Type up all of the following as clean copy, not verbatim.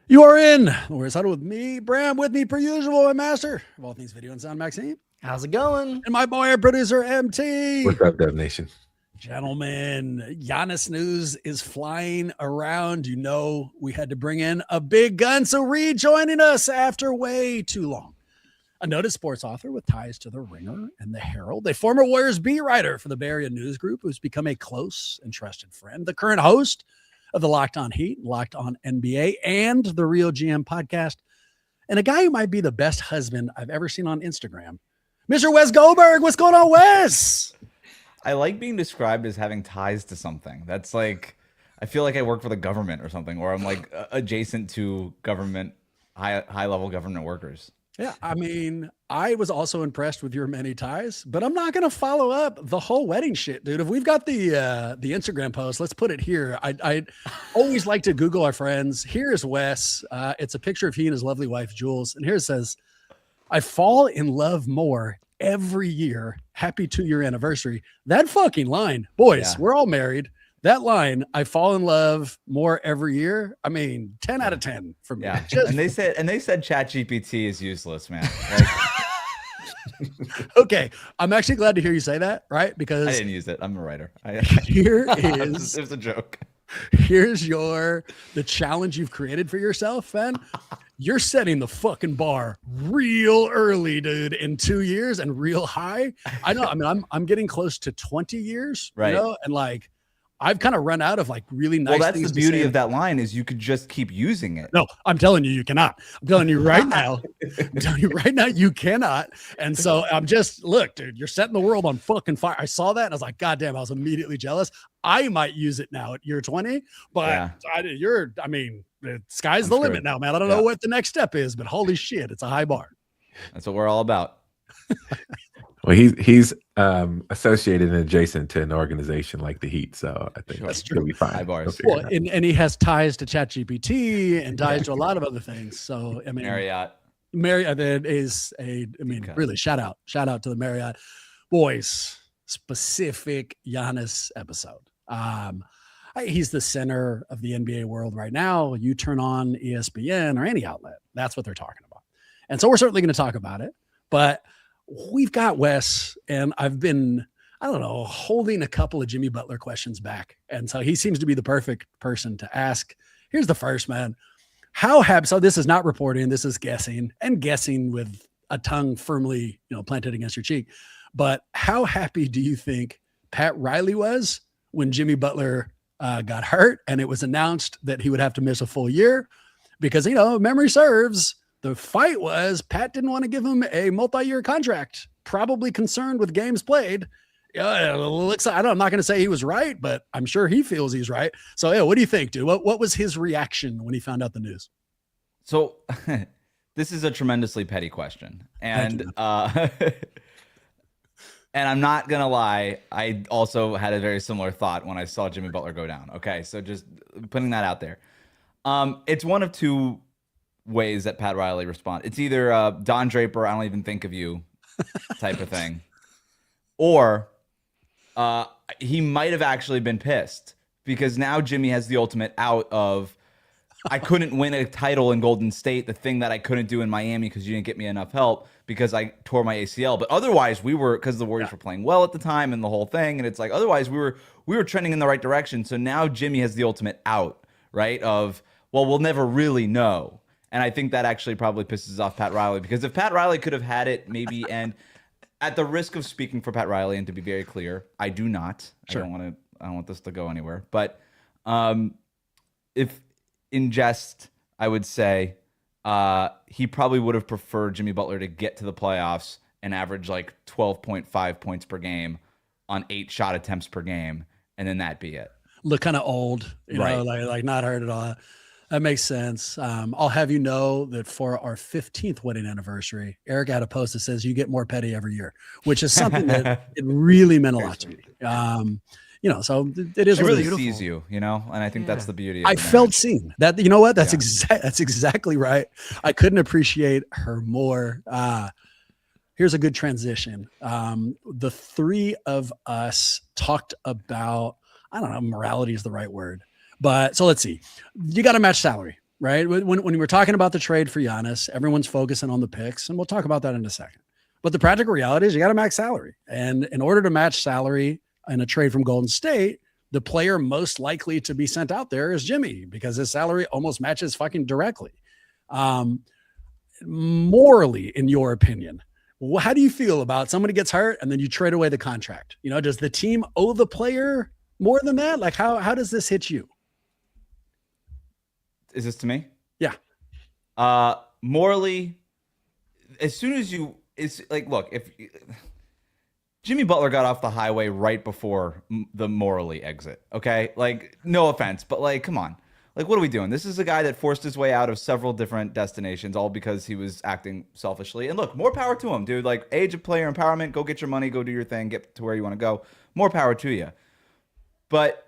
You are in Where's Huddle with me, Bram, with me per usual, my master of all things video and sound, Maxine, How's it going? and my boy, our producer, MT. What's up, Dev Nation? Gentlemen, Giannis news is flying around. You know, we had to bring in a big gun, so rejoining us after way too long. A noted sports author with ties to the Ringer and the Herald, a former Warriors beat writer for the Bay Area News Group who's become a close and trusted friend, the current host of the Locked On Heat, Locked On NBA, and the Real GM podcast, and a guy who might be the best husband I've ever seen on Instagram, Mr. Wes Goldberg. What's going on, Wes? I like being described as having ties to something. That's like, I feel like I work for the government or something, or I'm like adjacent to government, high level government workers. Yeah, I mean, I was also impressed with your many ties, but I'm not going to follow up the whole wedding shit, dude. If we've got the Instagram post, let's put it here. I always like to Google our friends. Here's Wes. It's a picture of he and his lovely wife, Jules. And here it says, I fall in love more every year. Happy 2-year anniversary. That fucking line, boys, we're all married. That line, I fall in love more every year. I mean, 10 out of 10 for me. Yeah. Just, and they said ChatGPT is useless, man. okay. I'm actually glad to hear you say that, right? Because I didn't use it. I'm a writer. Here is it was a joke. Here's the challenge you've created for yourself, man. You're setting the fucking bar real early, dude, in 2 years and real high. I know. I mean, I'm getting close to 20 years, right? You know? And like, I've kind of run out of like really nice. Well, that's the beauty of that line is you could just keep using it. No, I'm telling you, you cannot. I'm telling you right now. I'm telling you right now, you cannot. And so I'm just, look, dude, you're setting the world on fucking fire. I saw that and I was like, God damn, I was immediately jealous. I might use it now at year 20, but yeah. I mean, the sky's the limit now, man. I don't know what the next step is, but holy shit, it's a high bar. That's what we're all about. Well, he's associated and adjacent to an organization like the Heat, so I think that's true. He'll be fine. High bars. Well, and he has ties to ChatGPT and ties to a lot of other things. So I mean, Marriott is really shout out to the Marriott boys. Specific Giannis episode. He's the center of the NBA world right now. You turn on ESPN or any outlet, that's what they're talking about. And so we're certainly going to talk about it, but we've got Wes, and I've been, I don't know, holding a couple of Jimmy Butler questions back. And so he seems to be the perfect person to ask. Here's the first, man. How happy, so this is not reporting, this is guessing, and guessing with a tongue firmly, planted against your cheek. But how happy do you think Pat Riley was when Jimmy Butler got hurt and it was announced that he would have to miss a full year? Because, memory serves, the fight was Pat didn't want to give him a multi-year contract, probably concerned with games played. It looks like, I'm not going to say he was right, but I'm sure he feels he's right. So, yeah, what do you think, dude? What was his reaction when he found out the news? So this is a tremendously petty question. And and I'm not going to lie, I also had a very similar thought when I saw Jimmy Butler go down. Okay, so just putting that out there. It's one of two ways that Pat Riley responded. It's either Don Draper, I don't even think of you type of thing. Or he might have actually been pissed because now Jimmy has the ultimate out of, I couldn't win a title in Golden State, the thing that I couldn't do in Miami because you didn't get me enough help because I tore my ACL. But otherwise, we were, because the Warriors were playing well at the time and the whole thing. And it's like, otherwise, we were trending in the right direction. So now Jimmy has the ultimate out, right? Of, well, we'll never really know. And I think that actually probably pisses off Pat Riley because if Pat Riley could have had it maybe, and at the risk of speaking for Pat Riley, and to be very clear, I do not. Sure. I don't want this to go anywhere. But if in jest, I would say he probably would have preferred Jimmy Butler to get to the playoffs and average like 12.5 points per game on 8 shot attempts per game, and then that be it. Look kind of old, you know, like not hurt at all. That makes sense. I'll have you know that for our 15th wedding anniversary, Eric had a post that says you get more petty every year, which is something that it really meant a lot to me. So it is she really beautiful. sees you, and I think that's the beauty of I felt seen. That, you know what? That's that's exactly right. I couldn't appreciate her more. Here's a good transition. The three of us talked about, I don't know, morality is the right word. But so let's see. You got to match salary, right? When we're talking about the trade for Giannis, everyone's focusing on the picks, and we'll talk about that in a second. But the practical reality is you got to max salary. And in order to match salary in a trade from Golden State, the player most likely to be sent out there is Jimmy, because his salary almost matches fucking directly. Morally, in your opinion, how do you feel about somebody gets hurt and then you trade away the contract? You know, does the team owe the player more than that? Like, how does this hit you? Is this to me? Yeah. Morally, as soon as it's like, look, if Jimmy Butler got off the highway right before the morally exit, okay? Like, no offense, but like, come on. Like, what are we doing? This is a guy that forced his way out of several different destinations, all because he was acting selfishly. And look, more power to him, dude. Like, age of player empowerment, go get your money, go do your thing, get to where you want to go. More power to you. But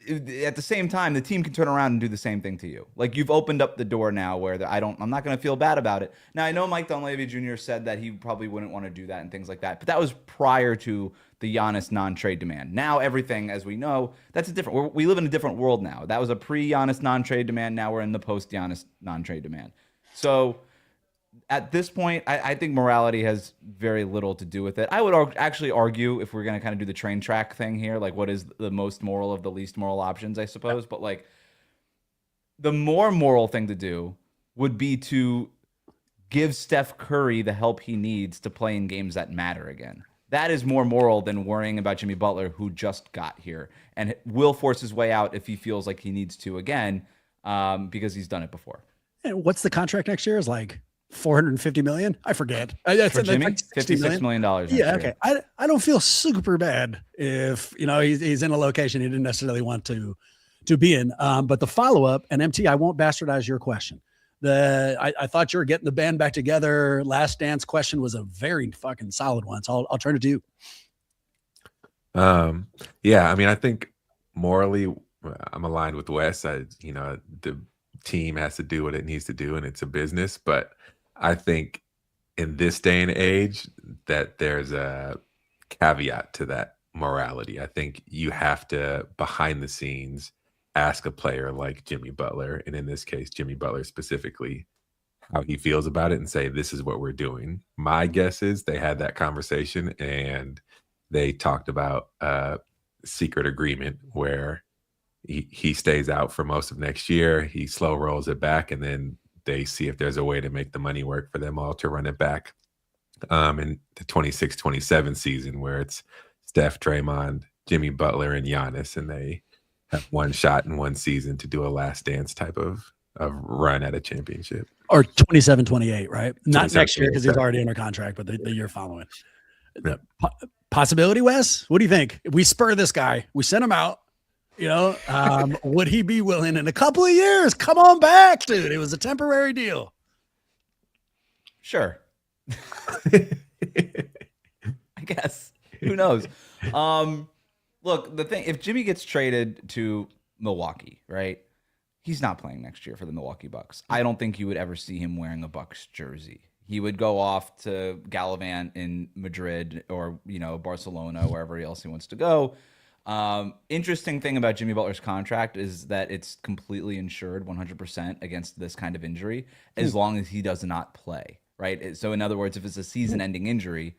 at the same time, the team can turn around and do the same thing to you. Like, you've opened up the door now where I'm not going to feel bad about it. Now, I know Mike Dunleavy Jr. said that he probably wouldn't want to do that and things like that, but that was prior to the Giannis non-trade demand. Now everything, as we know, that's we live in a different world now. That was a pre-Giannis non-trade demand. Now we're in the post-Giannis non-trade demand. So at this point, I think morality has very little to do with it. I would actually argue, if we're going to kind of do the train track thing here, like what is the most moral of the least moral options, I suppose. But like the more moral thing to do would be to give Steph Curry the help he needs to play in games that matter again. That is more moral than worrying about Jimmy Butler, who just got here and will force his way out if he feels like he needs to again, because he's done it before. And what's the contract next year? Is like $450 million? I forget. For Jimmy, like $56 million. Yeah, okay. I don't feel super bad if he's in a location he didn't necessarily want to be in. But the follow up, and MT, I won't bastardize your question. I thought you were getting the band back together. Last Dance question was a very fucking solid one. So I'll turn it to you. Yeah, I mean, I think morally, I'm aligned with Wes. The team has to do what it needs to do, and it's a business. But I think in this day and age that there's a caveat to that morality. I think you have to, behind the scenes, ask a player like Jimmy Butler, and in this case, Jimmy Butler specifically, how he feels about it and say, this is what we're doing. My guess is they had that conversation and they talked about a secret agreement where he stays out for most of next year. He slow rolls it back, and then they see if there's a way to make the money work for them all to run it back in the 26-27 season, where it's Steph, Draymond, Jimmy Butler, and Giannis, and they have one shot in one season to do a last dance type of run at a championship. Or 27-28, right? Not next year because he's already under contract, but the year following. Yeah. Possibility, Wes? What do you think? If we spur this guy, we send him out, would he be willing in a couple of years? Come on back, dude. It was a temporary deal. Sure. I guess. Who knows? Look, the thing, if Jimmy gets traded to Milwaukee, right? He's not playing next year for the Milwaukee Bucks. I don't think you would ever see him wearing a Bucks jersey. He would go off to Gallivant in Madrid or, Barcelona, wherever else he wants to go. Interesting thing about Jimmy Butler's contract is that it's completely insured 100% against this kind of injury as long as he does not play, right? So in other words, if it's a season-ending injury,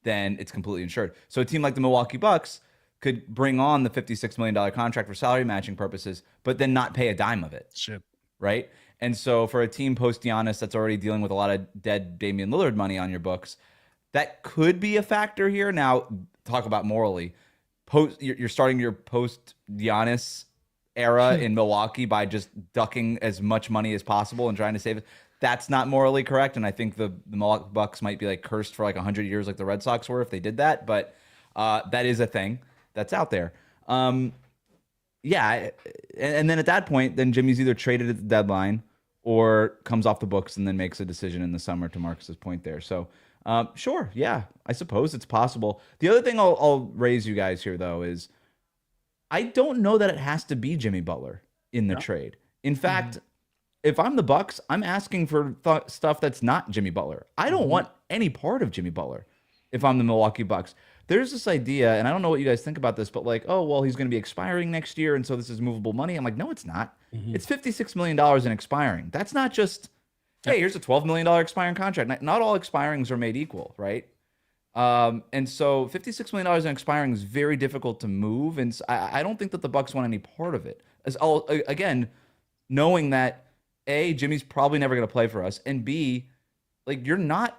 then it's completely insured. So a team like the Milwaukee Bucks could bring on the $56 million contract for salary matching purposes, but then not pay a dime of it. Shit. Right? And so for a team post-Giannis that's already dealing with a lot of dead Damian Lillard money on your books, that could be a factor here. Now, talk about morally. You're starting your post-Giannis era in Milwaukee by just ducking as much money as possible and trying to save it. That's not morally correct, and I think the Milwaukee Bucks might be like cursed for like 100 years like the Red Sox were if they did that, but that is a thing that's out there. Yeah, and then at that point, then Jimmy's either traded at the deadline or comes off the books and then makes a decision in the summer, to Marcus's point there. So, sure, yeah, I suppose it's possible. The other thing I'll raise you guys here, though, is I don't know that it has to be Jimmy Butler in the trade. In fact, if I'm the Bucks, I'm asking for stuff that's not Jimmy Butler. I don't want any part of Jimmy Butler if I'm the Milwaukee Bucks. there's this idea, and I don't know what you guys think about this, but like, oh, well, he's going to be expiring next year, and so this is movable money. I'm like, no, it's not. It's $56 million in expiring. That's not just, hey, here's a $12 million expiring contract. Not all expirings are made equal, right? And so $56 million in expiring is very difficult to move, and I don't think that the Bucks want any part of it. Again, knowing that A, Jimmy's probably never going to play for us, and B, like you're not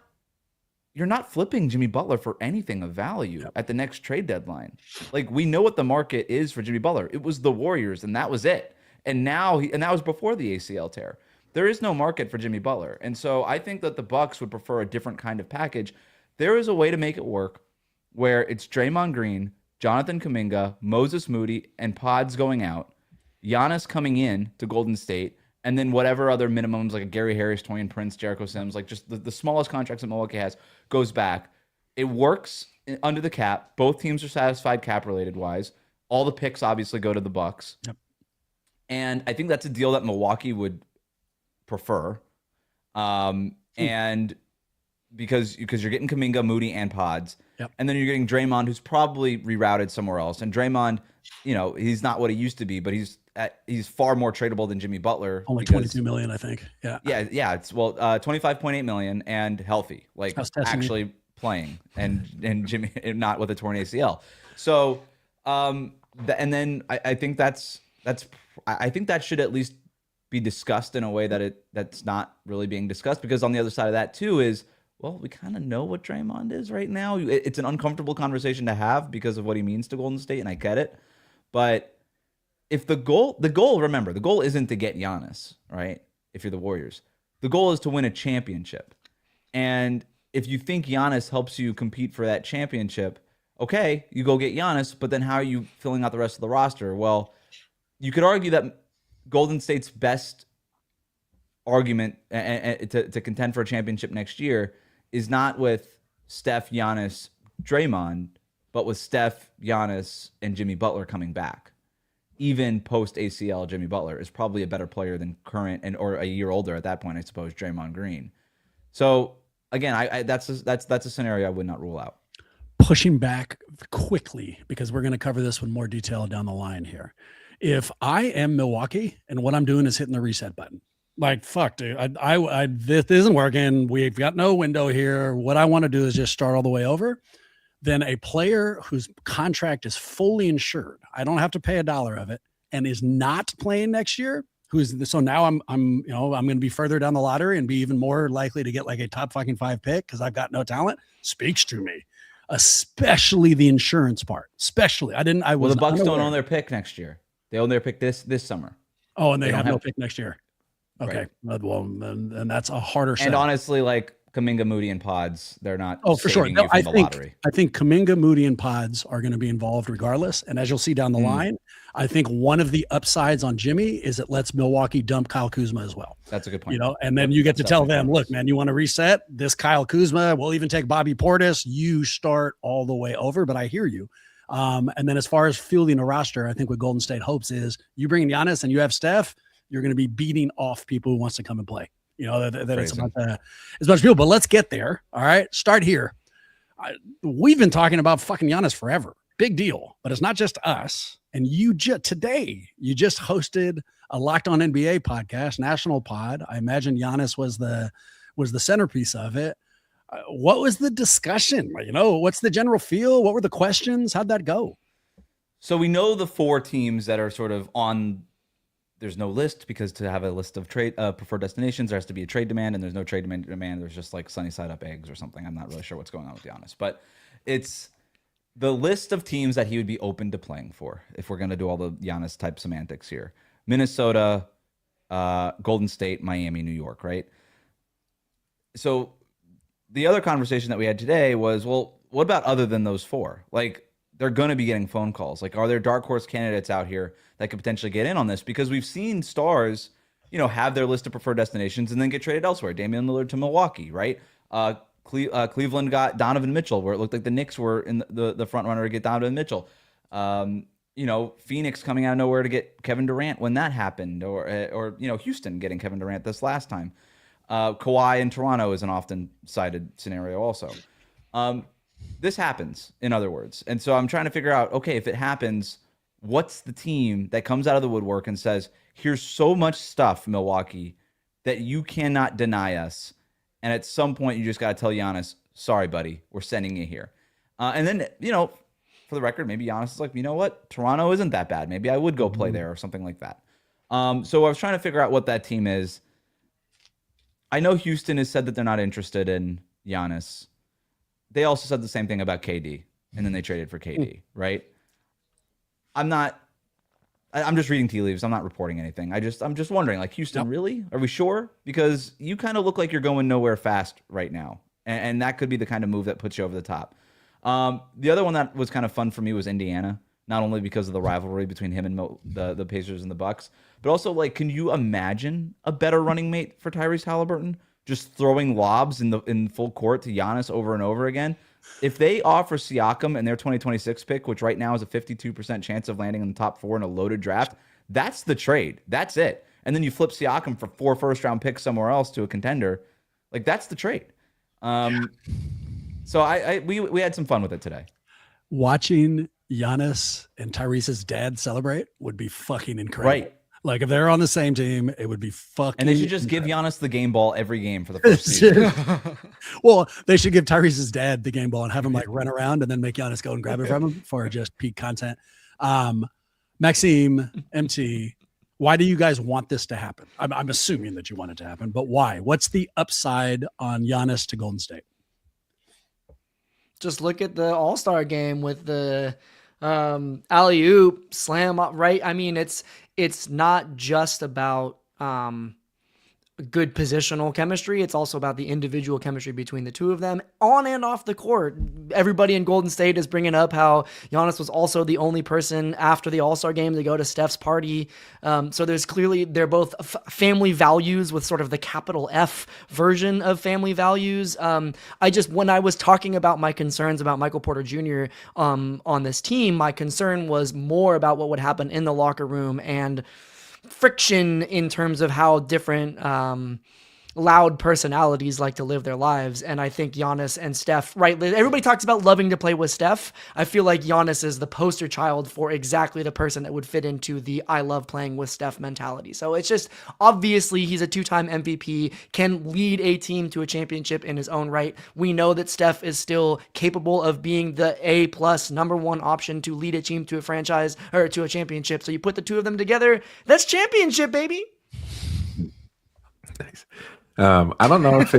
flipping Jimmy Butler for anything of value at the next trade deadline. Like we know what the market is for Jimmy Butler. It was the Warriors, and that was it. And now that was before the ACL tear. There is no market for Jimmy Butler, and so I think that the Bucks would prefer a different kind of package. There is a way to make it work where it's Draymond Green, Jonathan Kuminga, Moses Moody, and Pods going out, Giannis coming in to Golden State, and then whatever other minimums like a Gary Harris, Torian Prince, Jericho Sims, like just the smallest contracts that Milwaukee has, goes back. It works under the cap. Both teams are satisfied cap-related wise. All the picks obviously go to the Bucks. Yep. And I think that's a deal that Milwaukee would prefer. And because you're getting Kuminga, Moody, and Pods. Yep. And then you're getting Draymond, who's probably rerouted somewhere else. And Draymond, he's not what he used to be, but he's far more tradable than Jimmy Butler. Only $22 million, I think. Yeah. Yeah. It's $25.8 million and healthy, like actually playing, and Jimmy not with a torn ACL. So, and then I think I think that should at least be discussed in a way that's not really being discussed, because on the other side of that too is, well, we kind of know what Draymond is right now. It's an uncomfortable conversation to have because of what he means to Golden State, and I get it. But if the goal, remember, the goal isn't to get Giannis, right? If you're the Warriors, the goal is to win a championship. And if you think Giannis helps you compete for that championship, okay, you go get Giannis, but then how are you filling out the rest of the roster? Well, you could argue that Golden State's best argument to contend for a championship next year is not with Steph, Giannis, Draymond, but with Steph, Giannis, and Jimmy Butler coming back. Even post ACL, Jimmy Butler is probably a better player than current or a year older at that point, I suppose, Draymond Green. So again, that's a scenario I would not rule out. Pushing back quickly, because we're going to cover this with more detail down the line here. If I am Milwaukee and what I'm doing is hitting the reset button, like, fuck, dude, this isn't working. We've got no window here. What I want to do is just start all the way over. Then a player whose contract is fully insured, I don't have to pay $1 of it, and is not playing next year. So now I'm going to be further down the lottery and be even more likely to get like a top fucking 5 pick because I've got no talent. Speaks to me, especially the insurance part. Especially, the Bucks don't own their pick next year. They own their pick this summer. Oh, and they have no pick next year. Okay. Right. Well, and that's a harder sell. And honestly, like Kuminga, Moody, and Pods, they're not. Oh, for sure. No, I think Kuminga, Moody, and Pods are going to be involved regardless. And as you'll see down the line, I think one of the upsides on Jimmy is it lets Milwaukee dump Kyle Kuzma as well. That's a good point. And then you get to tell them, look, man, you want to reset this Kyle Kuzma? We'll even take Bobby Portis. You start all the way over. But I hear you. And then as far as fielding a roster, I think what Golden State hopes is you bring in Giannis and you have Steph, you're going to be beating off people who wants to come and play. That it's about as much people. But let's get there. All right, start here. We've been talking about fucking Giannis forever. Big deal. But it's not just us. And today you just hosted a Locked On NBA podcast, national pod. I imagine Giannis was the centerpiece of it. What was the discussion? What's the general feel? What were the questions? How'd that go? So we know the 4 teams that are sort of on. There's no list because to have a list of trade preferred destinations, there has to be a trade demand, and there's no trade demand. There's just like sunny side up eggs or something. I'm not really sure what's going on with Giannis, but it's the list of teams that he would be open to playing for if we're going to do all the Giannis type semantics here. Minnesota, Golden State, Miami, New York, right? So the other conversation that we had today was, well, what about other than those 4? Like, they're going to be getting phone calls. Like, are there dark horse candidates out here that could potentially get in on this? Because we've seen stars, have their list of preferred destinations and then get traded elsewhere. Damian Lillard to Milwaukee, right? Cleveland got Donovan Mitchell, where it looked like the Knicks were in the front runner to get Donovan Mitchell. Phoenix coming out of nowhere to get Kevin Durant when that happened, or Houston getting Kevin Durant this last time. Kawhi in Toronto is an often cited scenario also. this happens, in other words. And so I'm trying to figure out, okay, if it happens, what's the team that comes out of the woodwork and says, here's so much stuff, Milwaukee, that you cannot deny us. And at some point, you just got to tell Giannis, sorry, buddy, we're sending you here. And then, for the record, maybe Giannis is like, you know what? Toronto isn't that bad. Maybe I would go play there or something like that. So I was trying to figure out what that team is. I know Houston has said that they're not interested in Giannis. They also said the same thing about KD, and then they traded for KD, right? I'm just reading tea leaves. I'm not reporting anything. I'm just wondering, like, Houston, really? Are we sure? Because you kind of look like you're going nowhere fast right now. And that could be the kind of move that puts you over the top. The other one that was kind of fun for me was Indiana, not only because of the rivalry between him and the Pacers and the Bucks, but also, like, can you imagine a better running mate for Tyrese Halliburton? Just throwing lobs in full court to Giannis over and over again. If they offer Siakam and their 2026 pick, which right now is a 52% chance of landing in the top 4 in a loaded draft, that's the trade. That's it. And then you flip Siakam for 4 first-round picks somewhere else to a contender. Like, that's the trade. So we had some fun with it today. Watching Giannis and Tyrese's dad celebrate would be fucking incredible. Right. Like, if they're on the same team, it would be fucking. And they should just give Giannis the game ball every game for the first season. Well, they should give Tyrese's dad the game ball and have him like run around and then make Giannis go and grab it from him for just peak content. Maxime, MT, why do you guys want this to happen? I'm assuming that you want it to happen, but why? What's the upside on Giannis to Golden State? Just look at the All-Star game with the alley-oop slam up, right? I mean, it's not just about good positional chemistry. It's also about the individual chemistry between the two of them on and off the court. Everybody in Golden State is bringing up how Giannis was also the only person after the All-Star game to go to Steph's party. So there's clearly, they're both family values with sort of the capital F version of family values. When I was talking about my concerns about Michael Porter Jr. On this team, my concern was more about what would happen in the locker room and friction in terms of how different loud personalities like to live their lives. And I think Giannis and Steph, right? Everybody talks about loving to play with Steph. I feel like Giannis is the poster child for exactly the person that would fit into the I love playing with Steph mentality. So it's just, obviously he's a 2-time MVP, can lead a team to a championship in his own right. We know that Steph is still capable of being the A+ number 1 option to lead a team to a franchise or to a championship. So you put the two of them together, that's championship, baby. Nice. I don't know if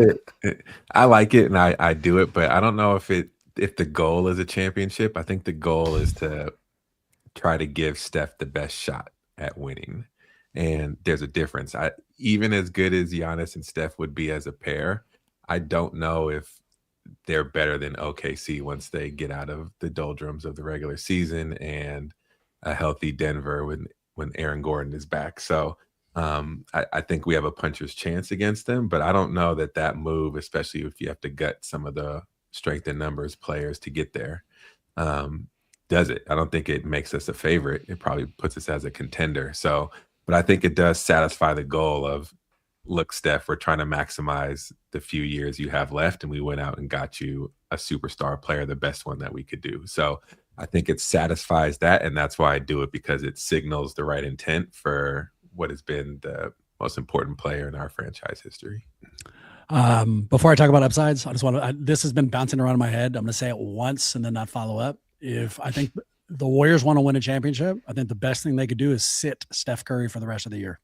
I like it and I do it, but I don't know if the goal is a championship. I think the goal is to try to give Steph the best shot at winning. And there's a difference. Even as good as Giannis and Steph would be as a pair, I don't know if they're better than OKC once they get out of the doldrums of the regular season and a healthy Denver when Aaron Gordon is back. So I think we have a puncher's chance against them, but I don't know that move, especially if you have to gut some of the strength in numbers players to get there, does it. I don't think it makes us a favorite. It probably puts us as a contender. So, but I think it does satisfy the goal of, look, Steph, we're trying to maximize the few years you have left, and we went out and got you a superstar player, the best one that we could do. So I think it satisfies that, and that's why I do it, because it signals the right intent for what has been the most important player in our franchise history. Before I talk about upsides, I just want to, this has been bouncing around in my head. I'm going to say it once and then not follow up. If I think the Warriors want to win a championship, I think the best thing they could do is sit Steph Curry for the rest of the year.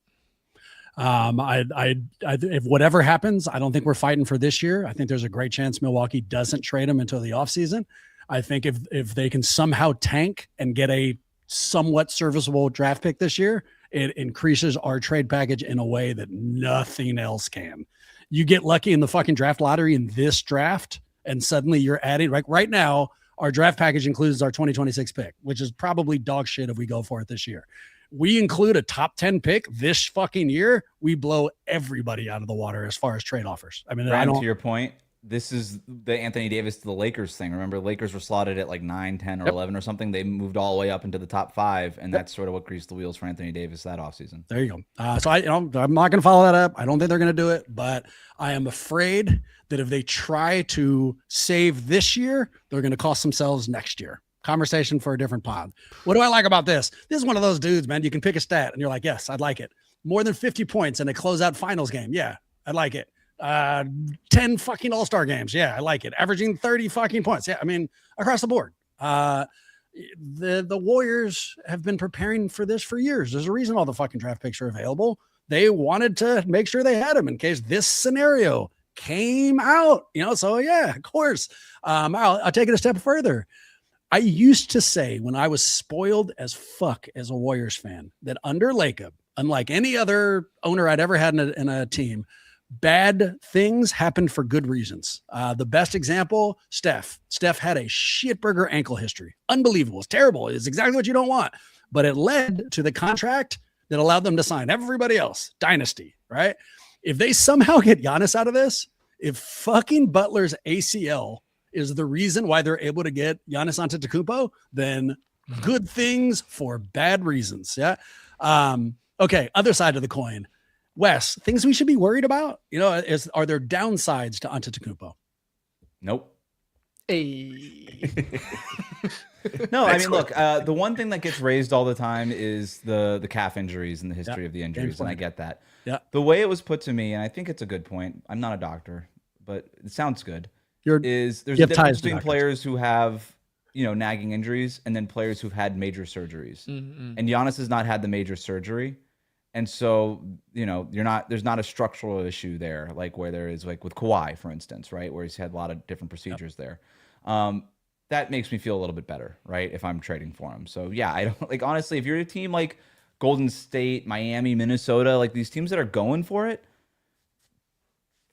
If whatever happens, I don't think we're fighting for this year. I think there's a great chance Milwaukee doesn't trade him until the offseason. I think if they can somehow tank and get a somewhat serviceable draft pick this year, it increases our trade package in a way that nothing else can. You get lucky in the fucking draft lottery in this draft, and suddenly you're adding, right now, our draft package includes our 2026 pick, which is probably dog shit if we go for it this year. We include a top 10 pick this fucking year, we blow everybody out of the water as far as trade offers. I mean, Brian, to your point, this is the Anthony Davis to the Lakers thing. Remember, Lakers were slotted at like 9, 10, or 11 or something. They moved all the way up into the top 5, and that's sort of what greased the wheels for Anthony Davis that offseason. There you go. So I'm not going to follow that up. I don't think they're going to do it, but I am afraid that if they try to save this year, they're going to cost themselves next year. Conversation for a different pod. What do I like about this? This is one of those dudes, man. You can pick a stat and you're like, yes, I'd like it. More than 50 points in a closeout finals game. Yeah, I'd like it. 10 fucking all-star games. Yeah, I like it. Averaging 30 fucking points. Yeah, I mean, across the board. The Warriors have been preparing for this for years. There's a reason all the fucking draft picks are available. They wanted to make sure they had them in case this scenario came out, so yeah, of course. I'll take it a step further. I used to say when I was spoiled as fuck as a Warriors fan that under Lacob, unlike any other owner I'd ever had in a team, bad things happened for good reasons. The best example, Steph. Steph had a shitburger ankle history. Unbelievable. It's terrible. It's exactly what you don't want. But it led to the contract that allowed them to sign everybody else. Dynasty, right? If they somehow get Giannis out of this, if fucking Butler's ACL is the reason why they're able to get Giannis Antetokounmpo, then good things for bad reasons. Yeah. Okay. Other side of the coin, Wes, things we should be worried about, are there downsides to Antetokounmpo? Nope. Hey. No, I mean, look, the one thing that gets raised all the time is the calf injuries and the history of the injuries. And I get that. Yeah. The way it was put to me, and I think it's a good point. I'm not a doctor, but it sounds good. There's a difference between players who have, nagging injuries and then players who've had major surgeries. Mm-hmm. And Giannis has not had the major surgery. And so, there's not a structural issue there, like where there is like with Kawhi, for instance, right? Where he's had a lot of different procedures there. That makes me feel a little bit better, right? If I'm trading for him. So yeah, I don't honestly, if you're a team like Golden State, Miami, Minnesota, like these teams that are going for it,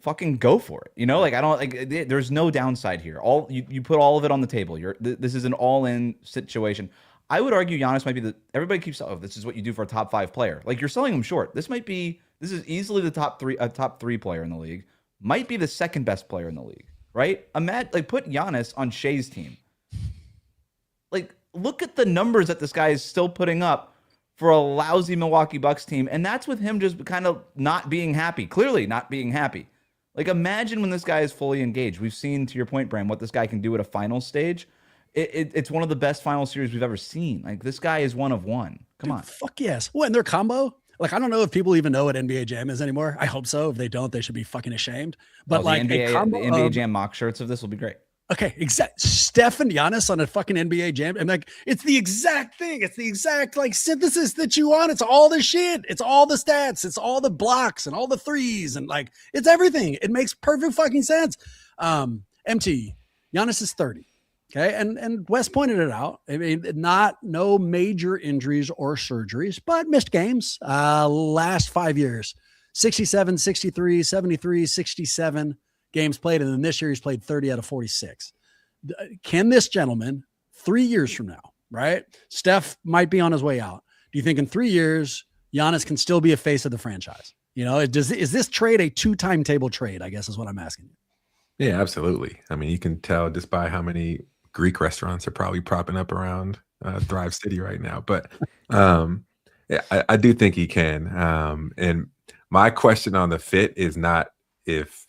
fucking go for it. There's no downside here. You put all of it on the table. This is an all-in situation. I would argue Giannis might be everybody keeps, this is what you do for a top 5 player. Like you're selling him short. This is easily the top 3 player in the league. Might be the second best player in the league, right? Put Giannis on Shea's team. Like look at the numbers that this guy is still putting up for a lousy Milwaukee Bucks team. And that's with him just kind of not being happy, clearly not being happy. Like imagine when this guy is fully engaged. We've seen, to your point, Bram, what this guy can do at a final stage. It's one of the best final series we've ever seen. Like this guy is one of one. Come on. Fuck yes. Well, and their combo, like I don't know if people even know what NBA Jam is anymore. I hope so. If they don't, they should be fucking ashamed. But the NBA Jam mock shirts of this will be great. Okay, Steph and Giannis on a fucking NBA Jam. And like, it's the exact thing. It's the exact like synthesis that you want. It's all the shit. It's all the stats. It's all the blocks and all the threes. And like, it's everything. It makes perfect fucking sense. MT, Giannis is 30. Okay. And Wes pointed it out. I mean, no major injuries or surgeries, but missed games, last 5 years, 67, 63, 73, 67 games played. And then this year he's played 30 out of 46. Can this gentleman 3 years from now, right? Steph might be on his way out. Do you think in 3 years, Giannis can still be a face of the franchise? Is this trade a 2-time table trade? I guess is what I'm asking you. Yeah, absolutely. I mean, you can tell just by how many Greek restaurants are probably propping up around Thrive City right now. But yeah, I do think he can. And my question on the fit is not if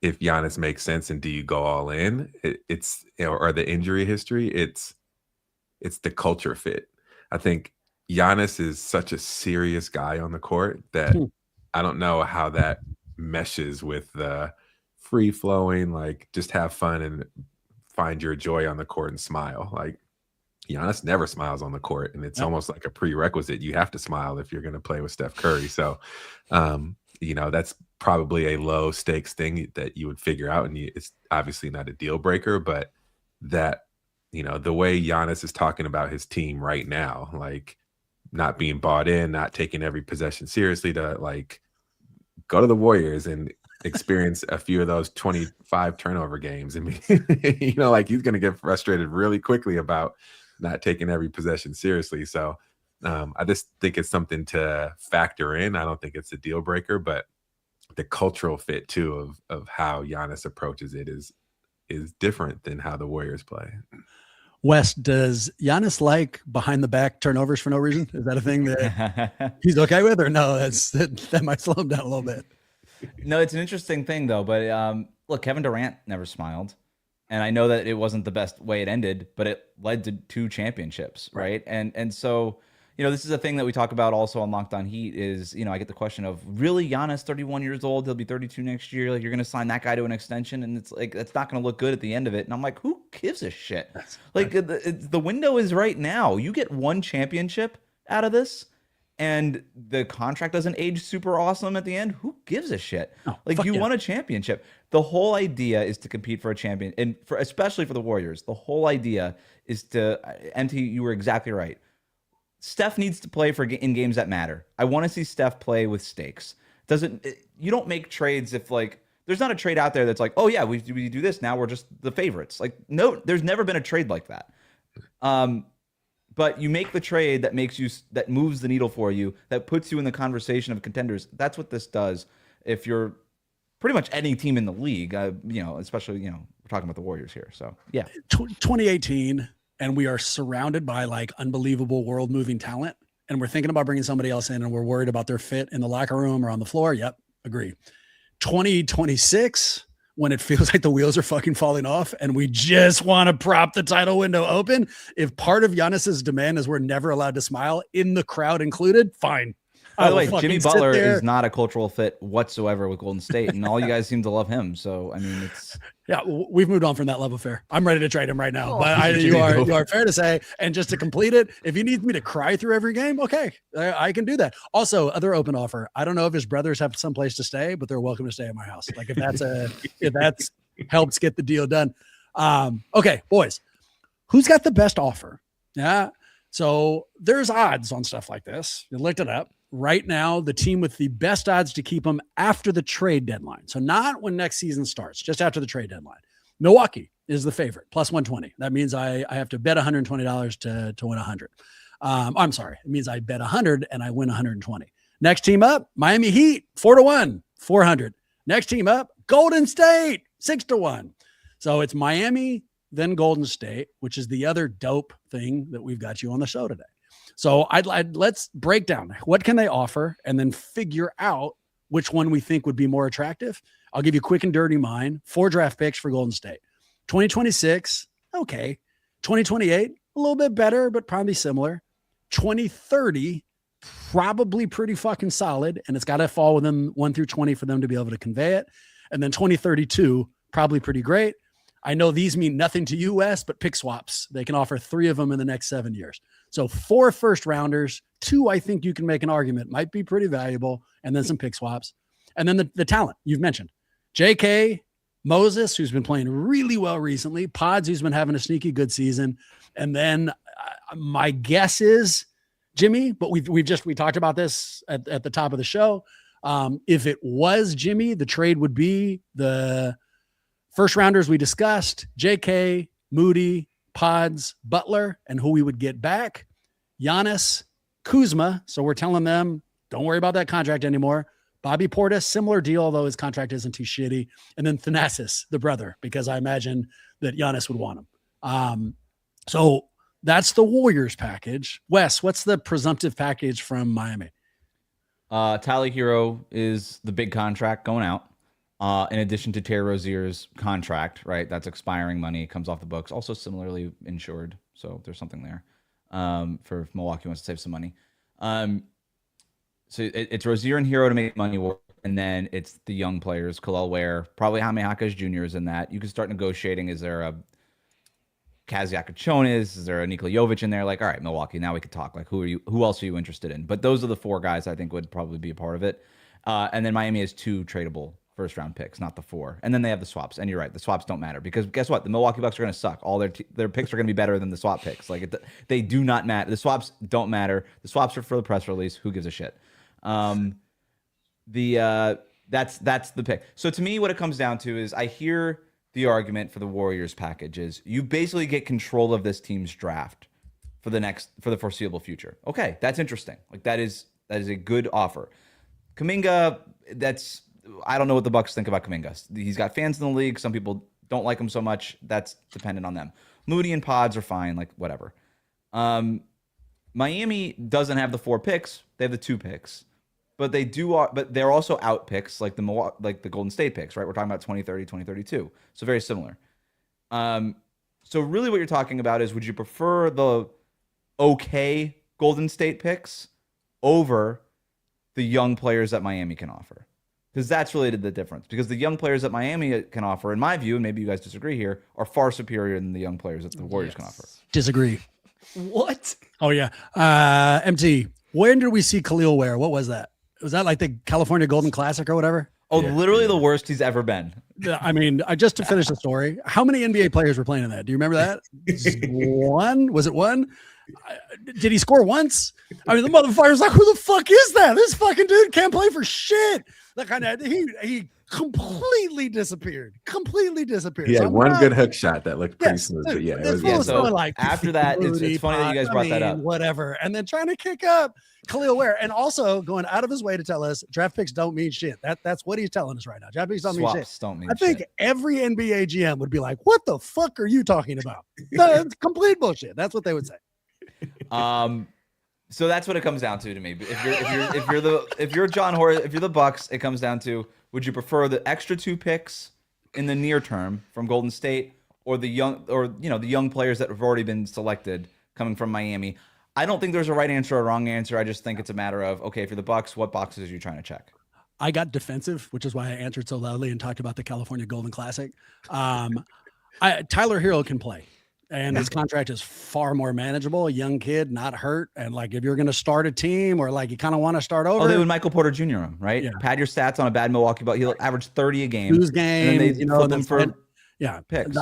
Giannis makes sense and do you go all in? It's or the injury history. It's the culture fit. I think Giannis is such a serious guy on the court that I don't know how that meshes with the free flowing, like just have fun and find your joy on the court and smile. Like Giannis never smiles on the court, and it's almost like a prerequisite. You have to smile if you're going to play with Steph Curry. So, that's probably a low stakes thing that you would figure out, and it's obviously not a deal breaker, but that, the way Giannis is talking about his team right now, like not being bought in, not taking every possession seriously, to like go to the Warriors and experience a few of those 25 turnover games. I mean, like he's going to get frustrated really quickly about not taking every possession seriously. So I just think it's something to factor in. I don't think it's a deal breaker, but the cultural fit too of how Giannis approaches it is different than how the Warriors play. Wes, does Giannis like behind the back turnovers for no reason? Is that a thing that he's okay with, or no? That might slow him down a little bit. No, it's an interesting thing though. But look, Kevin Durant never smiled, and I know that it wasn't the best way it ended, but it led to 2 championships, right? And so, you know, this is a thing that we talk about also on Locked On Heat is, you know, I get the question of, really, Giannis, 31 years old, he'll be 32 next year. Like, you're going to sign that guy to an extension, and it's like, that's not going to look good at the end of it. And I'm like, who gives a shit? Like, the window is right now. You get 1 championship out of this, and the contract doesn't age super awesome at the end. Who gives a shit? Oh, like, you won a championship. The whole idea is to compete for a champion, and especially for the Warriors, the whole idea is to, MT, you were exactly right. Steph needs to play in games that matter. I want to see Steph play with stakes. You don't make trades if, like, there's not a trade out there that's like, oh yeah, we do this, now we're just the favorites. Like, no, there's never been a trade like that. But you make the trade that moves the needle for you, that puts you in the conversation of contenders. That's what this does. If you're pretty much any team in the league, you know, especially, you know, we're talking about the Warriors here. So yeah, 2018. And we are surrounded by like unbelievable world moving talent. And we're thinking about bringing somebody else in, and we're worried about their fit in the locker room or on the floor. Yep. Agree. 2026, when it feels like the wheels are fucking falling off and we just want to prop the title window open. If part of Giannis's demand is we're never allowed to smile, in the crowd included, fine. By the way, Jimmy Butler is not a cultural fit whatsoever with Golden State, and all you guys seem to love him. So, I mean, it's... Yeah, we've moved on from that love affair. I'm ready to trade him right now. But you are fair to say. And just to complete it, if he needs me to cry through every game, okay, I can do that. Also, other open offer. I don't know if his brothers have some place to stay, but they're welcome to stay at my house. Like, if that's helps get the deal done. Okay, boys, who's got the best offer? Yeah. So there's odds on stuff like this. You looked it up. Right now, the team with the best odds to keep him after the trade deadline. So not when next season starts, just after the trade deadline. Milwaukee is the favorite, plus 120. That means I have to bet $120 to win 100. I'm sorry. It means I bet 100 and I win 120. Next team up, Miami Heat, 4-1, 400. Next team up, Golden State, 6-1. So it's Miami, then Golden State, which is the other dope thing that we've got you on the show today. So let's break down what can they offer and then figure out which one we think would be more attractive. I'll give you quick and dirty mine. 4 draft picks for Golden State. 2026, okay. 2028, a little bit better, but probably similar. 2030, probably pretty fucking solid, and it's got to fall within 1 through 20 for them to be able to convey it. And then 2032, probably pretty great. I know these mean nothing to you, Wes, but pick swaps. They can offer 3 of them in the next 7 years. So 4 first rounders, 2 I think you can make an argument might be pretty valuable, and then some pick swaps. And then the talent you've mentioned. JK, Moses, who's been playing really well recently, Pods, who's been having a sneaky good season. And then my guess is Jimmy, but we talked about this at the top of the show. If it was Jimmy, the trade would be the first rounders we discussed, JK, Moody, Pods, Butler, and who we would get back, Giannis, Kuzma. So we're telling them, don't worry about that contract anymore. Bobby Portis, similar deal, although his contract isn't too shitty. And then Thanasis, the brother, because I imagine that Giannis would want him. So that's the Warriors package. Wes, what's the presumptive package from Miami? Tyler Hero is the big contract going out. In addition to Terry Rozier's contract, right? That's expiring money, comes off the books. Also similarly insured. So there's something there for if Milwaukee wants to save some money. So it's Rozier and Hero to make money work. And then it's the young players, Kalel Ware, probably Jaime Jaquez Jr. is in that. You can start negotiating. Is there a Kaziak Achonis? Is there a Nikola Jovic in there? Like, all right, Milwaukee, now we could talk. Like, who else are you interested in? But those are the 4 guys I think would probably be a part of it. And then Miami has 2 tradable first round picks, not the 4. And then they have the swaps. And you're right, the swaps don't matter because guess what? The Milwaukee Bucks are going to suck. All their picks are going to be better than the swap picks. Like they do not matter. The swaps don't matter. The swaps are for the press release. Who gives a shit? That's the pick. So to me, what it comes down to is I hear the argument for the Warriors package is you basically get control of this team's draft for the foreseeable future. Okay, that's interesting. Like that is a good offer. Kuminga, I don't know what the Bucks think about Kuminga. He's got fans in the league. Some people don't like him so much. That's dependent on them. Moody and Pods are fine, like whatever. Miami doesn't have the 4 picks. They have the 2 picks. But they're also out picks like the Golden State picks, right? We're talking about 2030, 2032. So very similar. So really what you're talking about is, would you prefer the okay Golden State picks over the young players that Miami can offer? Because that's really the difference. Because the young players that Miami can offer, in my view, and maybe you guys disagree here, are far superior than the young players that the Warriors can offer. Disagree. What? Oh, yeah. MT, when did we see Khalil Ware? What was that? Was that like the California Golden Classic or whatever? Oh, literally the worst he's ever been. I mean, just to finish the story, how many NBA players were playing in that? Do you remember that? One? Was it one? Did he score once? I mean, the motherfucker's like, who the fuck is that? This fucking dude can't play for shit. That kind of he completely disappeared. He had one good hook shot that looked pretty smooth. But yeah, it was so like after that, it's funny that you guys brought that up. Whatever, and then trying to kick up Khalil Ware, and also going out of his way to tell us draft picks don't mean shit. That's what he's telling us right now. Draft picks don't mean shit. I think every NBA GM would be like, "What the fuck are you talking about?" That's complete bullshit. That's what they would say. So that's what it comes down to me. If you're John Horst, if you're the Bucks, it comes down to, would you prefer the extra 2 picks in the near term from Golden State, or the young players that have already been selected coming from Miami? I don't think there's a right answer or a wrong answer. I just think it's a matter of, okay, if you're the Bucks, what boxes are you trying to check? I got defensive, which is why I answered so loudly and talked about the California Golden Classic. Tyler Hero can play, and his contract is far more manageable. A young kid, not hurt, and like if you're going to start a team or like you kind of want to start over, they would Michael Porter Jr. him, right? Yeah. Pad your stats on a bad Milwaukee, but he'll average 30 a game. Lose game, and then they flip them for picks.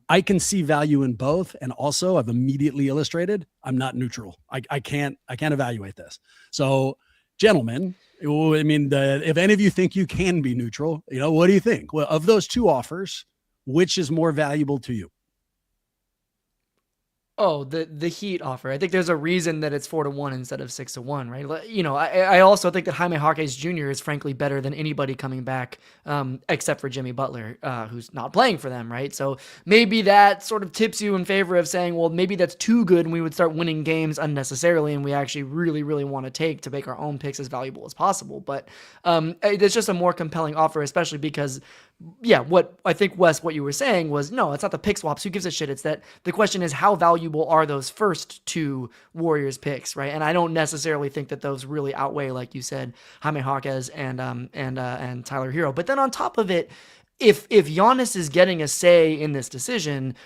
I can see value in both, and also I've immediately illustrated I'm not neutral. I can't evaluate this. So, gentlemen, I mean, if any of you think you can be neutral, what do you think? Well, of those 2 offers, which is more valuable to you? Oh, the Heat offer. I think there's a reason that it's 4-1 instead of 6-1, right? I also think that Jaime Jaquez Jr. is frankly better than anybody coming back, except for Jimmy Butler, who's not playing for them, right? So maybe that sort of tips you in favor of saying, well, maybe that's too good and we would start winning games unnecessarily, and we actually really, really want to make our own picks as valuable as possible. But it's just a more compelling offer, especially because, what I think, Wes, what you were saying was, no, it's not the pick swaps. Who gives a shit? It's that the question is, how valuable are those first 2 Warriors picks, right? And I don't necessarily think that those really outweigh, like you said, Jaime Jaquez and Tyler Hero. But then on top of it, if Giannis is getting a say in this decision,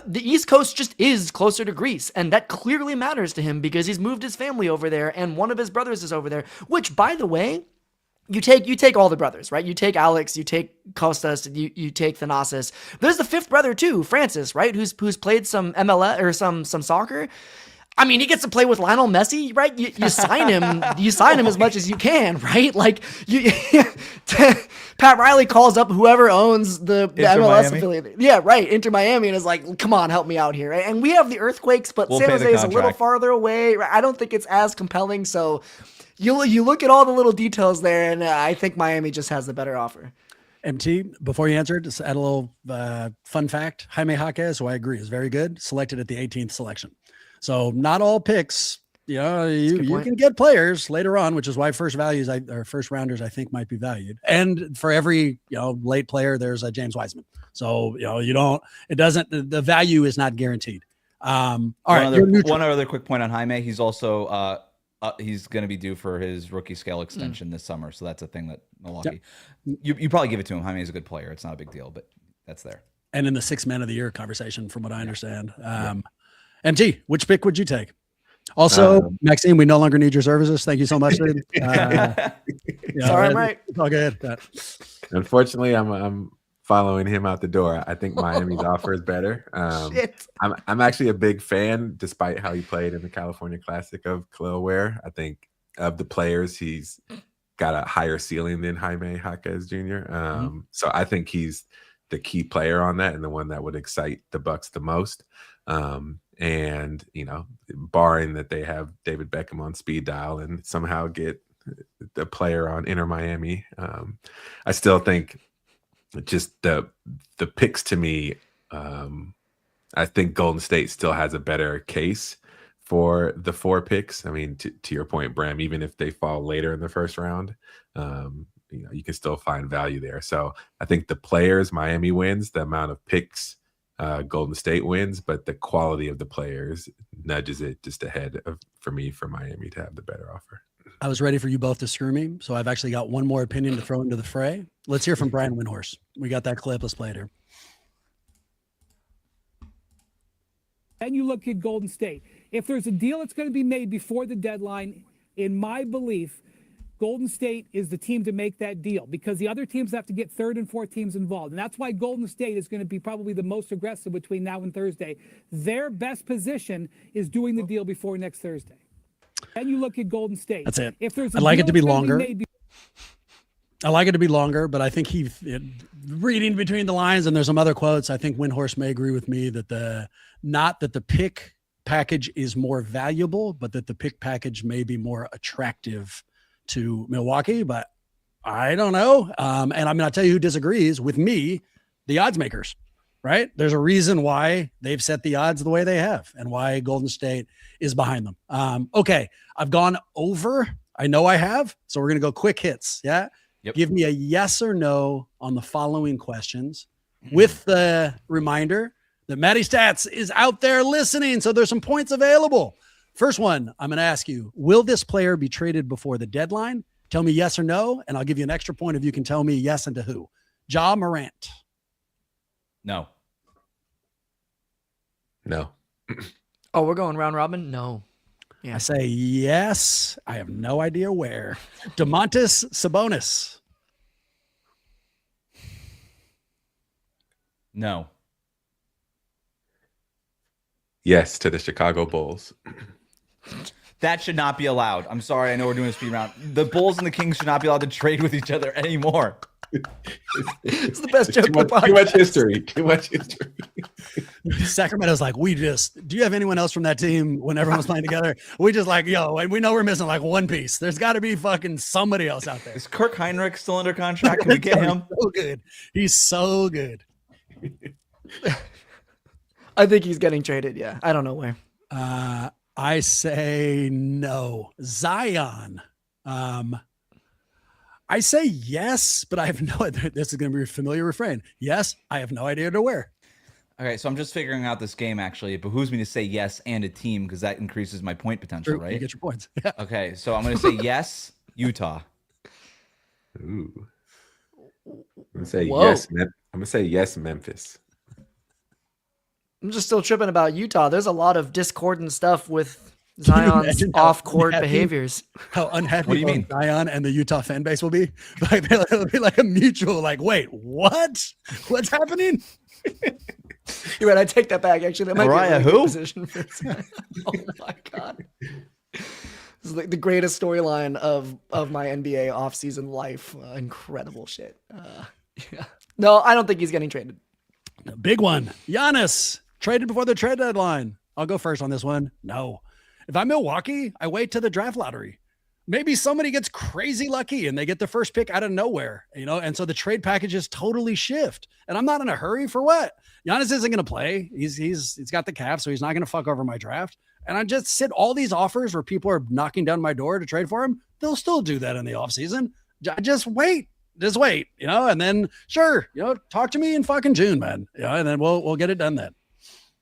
the East Coast just is closer to Greece, and that clearly matters to him because he's moved his family over there, and one of his brothers is over there, which, by the way, you take all the brothers, right? You take Alex, you take Kostas, you take Thanasis. There's the 5th brother too, Francis, right? Who's played some MLS or some soccer. I mean, he gets to play with Lionel Messi, right? You sign him, as much as you can, right? Like Pat Riley calls up whoever owns the MLS affiliate. Yeah, right. Inter Miami, and is like, come on, help me out here. Right? And we have the Earthquakes, but San Jose is a little farther away. Right? I don't think it's as compelling. So you look at all the little details there, and I think Miami just has the better offer. MT, before you answer, just add a little fun fact. Jaime Jaquez, who I agree is very good, selected at the 18th selection. So not all picks, you can get players later on, which is why first rounders, I think, might be valued. And for every, late player, there's a James Wiseman. So, the value is not guaranteed. All right. One other quick point on Jaime. He's also, he's going to be due for his rookie scale extension this summer. So that's a thing that Milwaukee, you probably give it to him. Jaime is a good player. It's not a big deal, but that's there. And in the 6 man of the year conversation, from what I understand. MT, which pick would you take? Also, Maxime, we no longer need your services. Thank you so much. Sorry, I'm right. It's all good. Unfortunately, I'm following him out the door. I think Miami's offer is better. I'm actually a big fan, despite how he played in the California Classic, of Khalil Ware. I think of the players, he's got a higher ceiling than Jaime Jaquez Jr. So I think he's the key player on that and the one that would excite the Bucks the most. And barring that they have David Beckham on speed dial and somehow get the player on Inter Miami. I still think just the picks to me. I think Golden State still has a better case for the 4 picks. I mean, to your point, Bram, even if they fall later in the first round, you can still find value there. So I think the players, Miami wins. The amount of picks, Golden State wins, but the quality of the players nudges it just ahead for Miami to have the better offer. I was ready for you both to screw me, so I've actually got one more opinion to throw into the fray. Let's hear from Brian Windhorst. We got that clip. Let's play it here. And you look at Golden State. If there's a deal that's going to be made before the deadline, in my belief, Golden State is the team to make that deal because the other teams have to get 3rd and 4th teams involved. And that's why Golden State is going to be probably the most aggressive between now and Thursday. Their best position is doing the deal before next Thursday. And you look at Golden State. That's it. If there's I'd like it to be longer. I like it to be longer, but I think reading between the lines, and there's some other quotes, I think Windhorst may agree with me that not that the pick package is more valuable, but that the pick package may be more attractive to Milwaukee, but I don't know. And I'm going to tell you who disagrees with me, the odds makers, right? There's a reason why they've set the odds the way they have and why Golden State is behind them. Okay. I've gone over. I know I have. So we're going to go quick hits. Yeah. Yep. Give me a yes or no on the following questions with the reminder that Matty Stats is out there listening. So there's some points available. First one, I'm going to ask you, will this player be traded before the deadline? Tell me yes or no, and I'll give you an extra point if you can tell me yes and to who. Ja Morant. No. No. Oh, we're going round robin? No. Yeah. I say yes. I have no idea where. Domantas Sabonis. No. Yes to the Chicago Bulls. That should not be allowed. I'm sorry. I know we're doing a speed round. The Bulls and the Kings should not be allowed to trade with each other anymore. It's the best joke. Too much history. Too much history. Sacramento's like, do you have anyone else from that team when everyone's playing together? We just like, we know we're missing like one piece. There's got to be fucking somebody else out there. Is Kirk Heinrich still under contract? Can we get him? So good. He's so good. I think he's getting traded. Yeah. I don't know where. I say no. Zion. I say yes, but I have no idea. This is going to be a familiar refrain. Yes, I have no idea to where. Okay, so I'm just figuring out this game, actually. It behooves me to say yes and a team because that increases my point potential, right? You get your points. Yeah. Okay, so I'm going to say yes, Utah. Ooh. I'm going to say yes. I'm going to say yes, Memphis. I'm just still tripping about Utah. There's a lot of discordant stuff with Zion's off-court behaviors. How unhappy what do you mean? Zion and the Utah fan base will be. Like it'll be like a mutual. Like, wait, what? What's happening? You're right. I take that back. Actually, that might Mariah, be a really who? good position for Zion. Oh my god, this is like the greatest storyline of my NBA offseason life. Incredible shit. Yeah. No, I don't think he's getting traded. The big one. Giannis traded before the trade deadline. I'll go first on this one. No. If I'm Milwaukee, I wait till the draft lottery. Maybe somebody gets crazy lucky and they get the first pick out of nowhere, and so the trade packages totally shift. And I'm not in a hurry for what? Giannis isn't going to play. He's got the cap, so he's not going to fuck over my draft. And I just sit all these offers where people are knocking down my door to trade for him. They'll still do that in the offseason. Just wait. And then sure, talk to me in fucking June, man. And then we'll get it done then.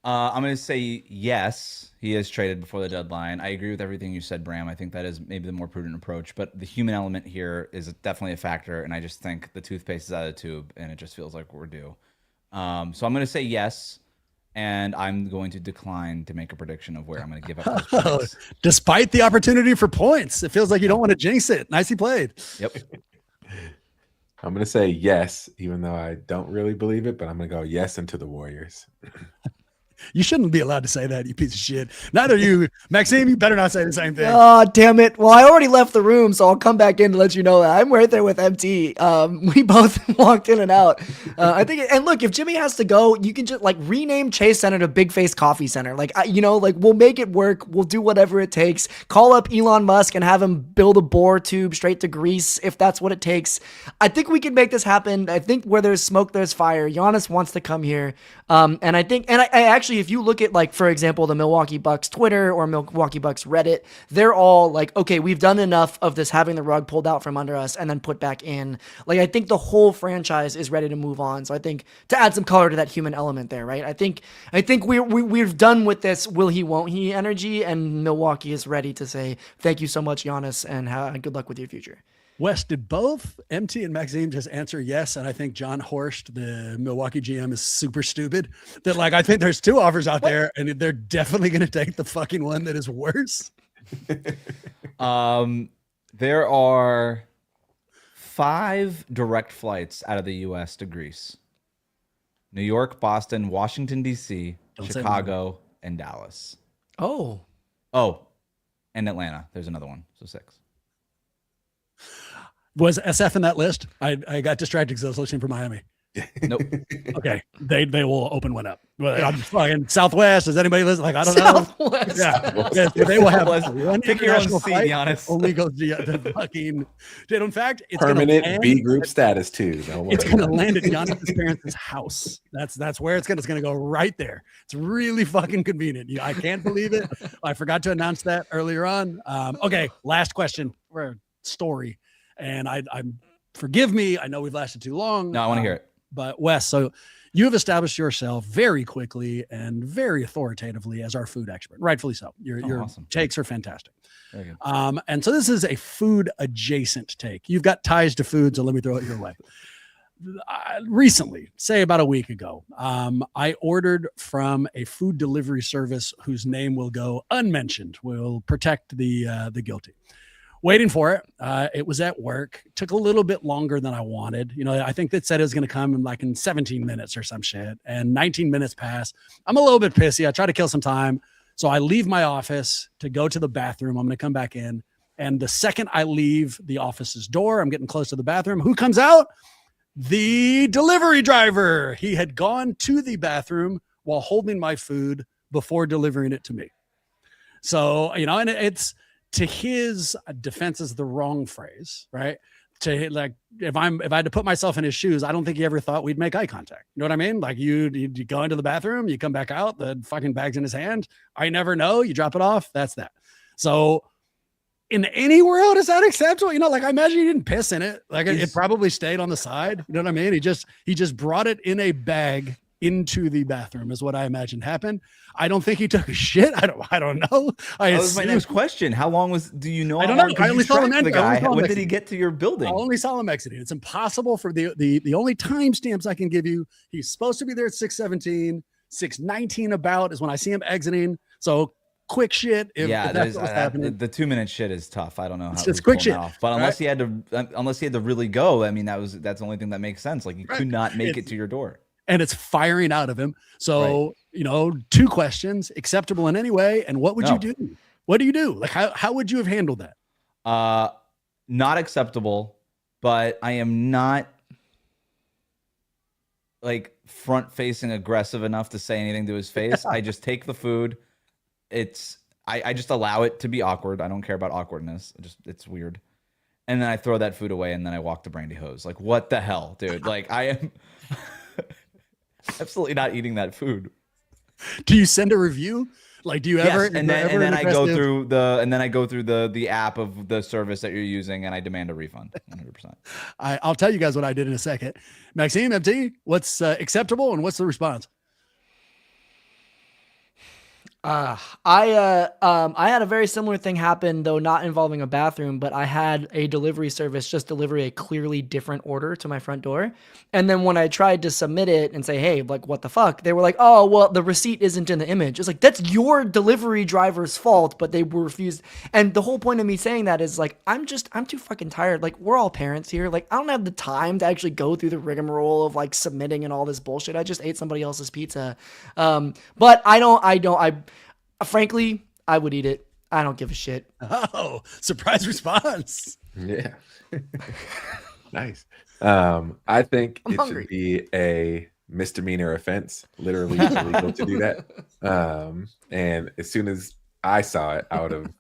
I'm going to say yes, he is traded before the deadline. I agree with everything you said, Bram. I think that is maybe the more prudent approach, but the human element here is definitely a factor, and I just think the toothpaste is out of the tube, and it just feels like we're due. So I'm going to say yes, and I'm going to decline to make a prediction of where I'm going to give up those points. Despite the opportunity for points, it feels like you don't want to jinx it. Nicely played. Yep. I'm going to say yes, even though I don't really believe it, but I'm going to go yes into the Warriors. You shouldn't be allowed to say that, you piece of shit. Neither you, Maxime. You better not say the same thing. Oh, damn it. Well, I already left the room, so I'll come back in to let you know that I'm right there with MT. We both walked in and out. I think, and look, if Jimmy has to go, you can just like rename Chase Center to Big Face Coffee Center. Like, like we'll make it work. We'll do whatever it takes. Call up Elon Musk and have him build a bore tube straight to Greece if that's what it takes. I think we can make this happen. I think where there's smoke, there's fire. Giannis wants to come here. And I think, I actually, if you look at, like, for example, the Milwaukee Bucks Twitter or Milwaukee Bucks Reddit, they're all like, okay, we've done enough of this having the rug pulled out from under us and then put back in. Like, I think the whole franchise is ready to move on. So I think to add some color to that human element there, right? I think we're done with this will he, won't he energy, and Milwaukee is ready to say, thank you so much, Giannis, and good luck with your future. Wes, did both MT and Maxime just answer yes? And I think John Horst, the Milwaukee GM, is super stupid. That, like, I think there's two offers out there, and they're definitely going to take the fucking one that is worse. There are 5 direct flights out of the U.S. to Greece: New York, Boston, Washington, D.C., Chicago, and Dallas. Oh, and Atlanta. There's another one, so 6. Was SF in that list? I got distracted because I was listening for Miami. Nope. Okay, they will open one up. Well, I'm fucking Southwest. Does anybody listen? Like, I don't know. Southwest. Yeah, they will have one Pick your own international seat, flight. Giannis. Only goes to the fucking. Dude, in fact, it's permanent B group status too. It's going to land at Giannis' parents' house. That's where it's going to go right there. It's really fucking convenient. I can't believe it. I forgot to announce that earlier on. Okay, last question or story, and I'm forgive me. I know we've lasted too long. No, I want to hear it. But Wes, so you have established yourself very quickly and very authoritatively as our food expert, rightfully so. Your awesome. Takes are fantastic. Very good. And so this is a food adjacent take. You've got ties to food, so let me throw it your way. Recently, say about a week ago, I ordered from a food delivery service whose name will go unmentioned. We'll protect the guilty. Waiting for it. It was at work. Took a little bit longer than I wanted. I think that said it was going to come in 17 minutes or some shit. And 19 minutes pass. I'm a little bit pissy. I try to kill some time. So I leave my office to go to the bathroom. I'm going to come back in. And the second I leave the office's door, I'm getting close to the bathroom. Who comes out? The delivery driver. He had gone to the bathroom while holding my food before delivering it to me. So, and it's, to his defense is the wrong phrase, right? To like, if I had to put myself in his shoes, I don't think he ever thought we'd make eye contact. You know what I mean? Like you go into the bathroom, you come back out, the fucking bag's in his hand. I never know. You drop it off. That's that. So in any world, is that acceptable? Like I imagine he didn't piss in it. Like it probably stayed on the side. You know what I mean? He just brought it in a bag into the bathroom is what I imagined happened. I don't think he took a shit. I don't know. That was my next question. How long do you know? I don't know. I only saw him the guy. When did he get to your building? I only saw him exiting. It's impossible for the only timestamps I can give you. He's supposed to be there at 6:17, 6:19 about is when I see him exiting. So quick shit. If that's what's happening. The 2-minute shit is tough. I don't know how it's quick shit. But unless he had to really go, I mean, that's the only thing that makes sense. Like he could not make it to your door. And it's firing out of him. So, 2 questions, acceptable in any way. And what would you do? What do you do? Like, how would you have handled that? Not acceptable, but I am not like front facing aggressive enough to say anything to his face. I just take the food. I just allow it to be awkward. I don't care about awkwardness. It's weird. And then I throw that food away and then I walk to Brandy Hose. Like, what the hell, dude? Like I am absolutely not eating that food. Do you send a review? Like, do you ever? Yes, and then I go through the app of the service that you're using, and I demand a refund. 100%. I'll tell you guys what I did in a second. Maxime, MT, what's acceptable and what's the response? I had a very similar thing happen, though not involving a bathroom, but I had a delivery service just deliver a clearly different order to my front door. And then when I tried to submit it and say, hey, like, what the fuck? They were like, oh, well, the receipt isn't in the image. It's like, that's your delivery driver's fault, but they were refused. And the whole point of me saying that is like, I'm too fucking tired. Like, we're all parents here. Like, I don't have the time to actually go through the rigmarole of like submitting and all this bullshit. I just ate somebody else's pizza. But frankly, I would eat it. I don't give a shit. Oh, surprise response. Yeah. Nice. I think I'm it hungry. should be a misdemeanor offense, literally illegal to do that. And as soon as I saw it, I would have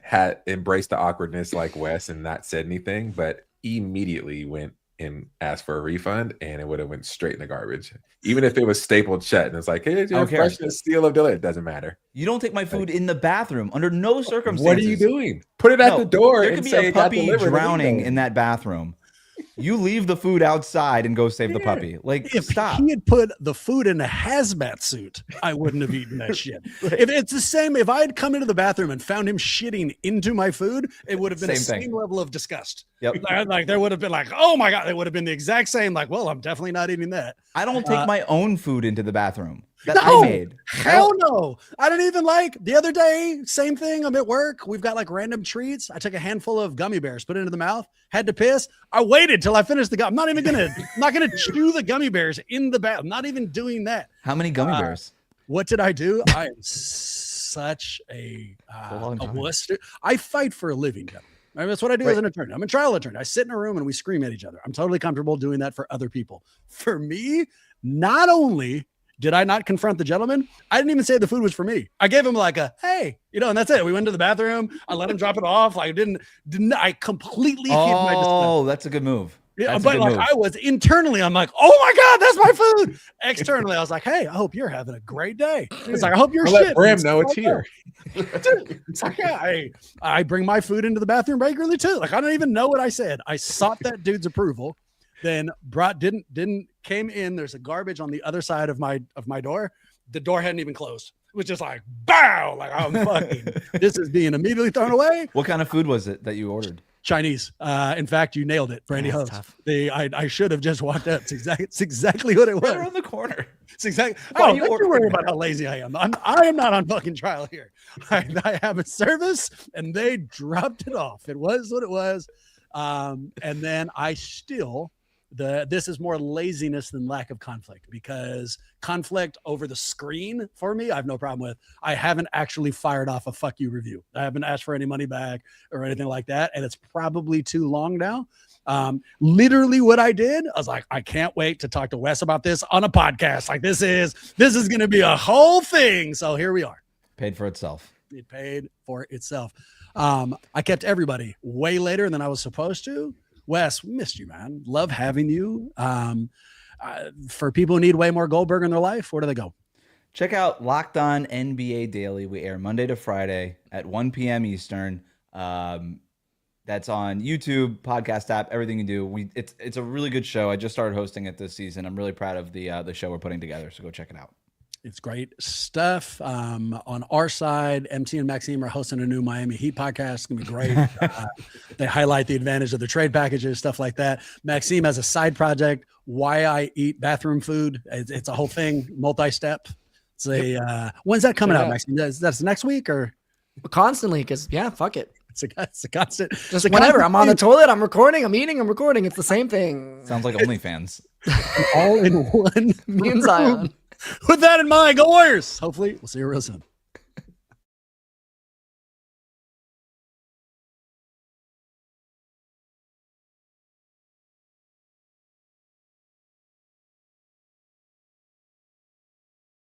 had embraced the awkwardness like Wes and not said anything, but immediately went and asked for a refund, and it would have went straight in the garbage. Even if it was stapled shut and it's like, hey, it's your freshness seal of delay, it doesn't matter. You don't take my food in the bathroom under no circumstances. What are you doing? Put it at the door. There could be a puppy drowning in that bathroom. You leave the food outside and go save the puppy. Like, if stop. he had put the food in a hazmat suit, I wouldn't have eaten that shit. If it's the same, if I had come into the bathroom and found him shitting into my food, it would have been same level of disgust. Yep. Like there would have been like, oh my God, it would have been the exact same. Like, well, I'm definitely not eating that. I don't take my own food into the bathroom that No, I made. hell no. I didn't even like the other day. Same thing. I'm at work. We've got like random treats. I took a handful of gummy bears, put it into the mouth, had to piss. I waited till I finished the gum. I'm not going to chew the gummy bears in the bath. I'm not even doing that. How many gummy bears? What did I do? I am such a wuss. I fight for a living, gentlemen. I mean, that's what I do as an attorney. I'm a trial attorney. I sit in a room and we scream at each other. I'm totally comfortable doing that for other people. For me, not only did I not confront the gentleman, I didn't even say the food was for me. I gave him like a, hey, and that's it. We went to the bathroom. I let him drop it off. I didn't I completely hid my disgust. Oh, that's a good move. Yeah, but like I was internally, I'm like, oh my God, that's my food. Externally, I was like, hey, I hope you're having a great day. It's like, I hope you're shit. Let Bram know it's here. Dude, it's like, yeah, I bring my food into the bathroom regularly too. Like, I don't even know what I said. I sought that dude's approval, then came in. There's a garbage on the other side of my door. The door hadn't even closed. It was just like, bow, like I'm fucking, this is being immediately thrown away. What kind of food was it that you ordered? Chinese. In fact, you nailed it, Brandy Host. Tough. I should have just walked up. It's exactly what it was. Right around the corner. It's exactly. Oh, don't you worry about how lazy I am. I am not on fucking trial here. I have a service, and they dropped it off. It was what it was. And then I still. This is more laziness than lack of conflict, because conflict over the screen for me, I have no problem with. I haven't actually fired off a fuck you review. I haven't asked for any money back or anything like that. And it's probably too long now. Literally what I did, I was like, I can't wait to talk to Wes about this on a podcast. Like this is going to be a whole thing. So here we are. Paid for itself. It paid for itself. I kept everybody way later than I was supposed to. Wes, missed you, man. Love having you. For people who need way more Goldberg in their life, where do they go? Check out Locked On NBA Daily. We air Monday to Friday at 1 p.m. Eastern. That's on YouTube, podcast app, everything you do. It's a really good show. I just started hosting it this season. I'm really proud of the show we're putting together. So go check it out. It's great stuff. On our side, MT and Maxime are hosting a new Miami Heat podcast. It's going to be great. They highlight the advantage of the trade packages, stuff like that. Maxime has a side project, Why I Eat Bathroom Food. It's a whole thing, multi-step. It's when's that coming out, Maxime? That's next week or? Constantly, because, fuck it. It's a constant. Just whenever I'm on the toilet, I'm recording, I'm eating, I'm recording. It's the same thing. Sounds like OnlyFans. All in one. Me and Zion. With that in mind, go Warriors. Hopefully, we'll see you real soon.